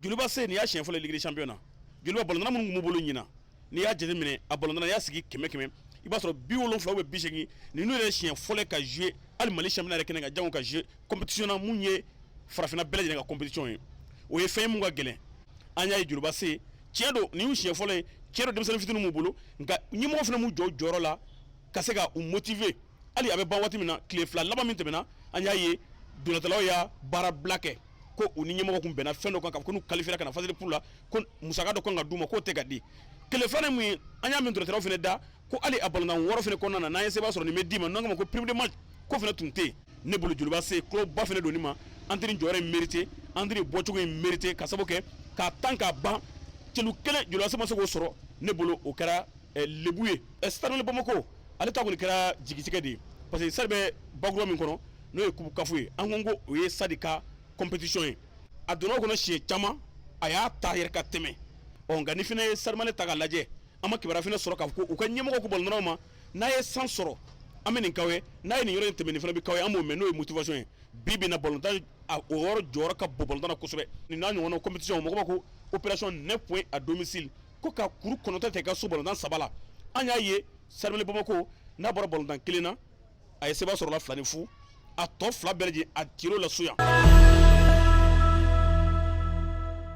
Joliba se ni y'a siɲɛ fɔlɔ Ligue des Champions na Joliba ballon minnu b'u bolo ɲina n'i y'a jateminɛ a ballon y'a sigi 100 i b'a sɔrɔ 70 ou 80 ninnu yɛrɛ siɲɛ fɔlɔ ka jouer hali Mali championnat yɛrɛ kɛnɛ kan jango ka jouer compétition na mun ye farafinna bɛɛ lajɛlen ka compétition ye o ye fɛn mun ka gɛlɛn an y'a ye Joliba se tiɲɛ don nin y'u siɲɛ fɔlɔ ye tiɲɛ don denmisɛnnin fitinin m'u bolo nka ɲɛmɔgɔ fana m'u jɔ jɔyɔrɔ la ka se ka u motiver hali a bɛ ban waati min na tile fila laban min tɛmɛna an y'a ye donatalaw y'a baara bila kɛ ko u ni ɲɛmɔgɔ kun bɛnna fɛn dɔ kan ko n'u qualifiera ka na phase de poule la ko musaka dɔ kan ka d'u ma k'o tɛ ka di tile filanan mun ye an y'a mɛn donatalaw fana da ko hali a ballon wɔɔrɔ fana kɔnɔna na n'an ye sɛbɛn sɔrɔ nin bɛ d'i ma n'an k'a ma ko prime de match ko fana tun tɛ yen ne bolo Joliba se club ba fana don nin ma an tɛ nin jɔyɔrɔ in mérité an tɛ nin bɔcogo in mérité ka sababu kɛ k'a tan k'a ban cɛlu kelen Joliba se ma se k'o sɔrɔ ne bolo o kɛra lebu ye Stade Bamako ale ta kɔni kɛra jigitigɛ de ye parce que stade bɛ bakuruba min kɔnɔ n'o ye coupe CAF ye an ko o ye stade ka compétition ye a donna o kɔnɔ siɲɛ caman a y'a ta yɛrɛ ka tɛmɛ nka ni fana ye Sadio Mané ta k'a lajɛ an ma kibaruya fana sɔrɔ k'a fɔ ko u ka ɲɛmɔgɔ ko ballon ma n'a ye san sɔrɔ an bɛ nin k'aw ye n'a ye nin yɔrɔ in tɛmɛ nin fana bɛ k'aw ye an b'o mɛn n'o ye motivation ye bi bi in na ballon tan o yɔrɔ jɔyɔrɔ ka bon ballon tan na kosɛbɛ nin n'a ɲɔgɔnna compétition mɔgɔ b'a ko opération 9 points à domicile ko ka kuru 9 ta i ka so ballon tan 3 la an y'a ye Stade Bamako n'a bɔra ballon tan 1 na a ye sɛbɛn sɔrɔla 2 ni fu a tɔ 2 bɛɛ lajɛlen a tir'o la so yan.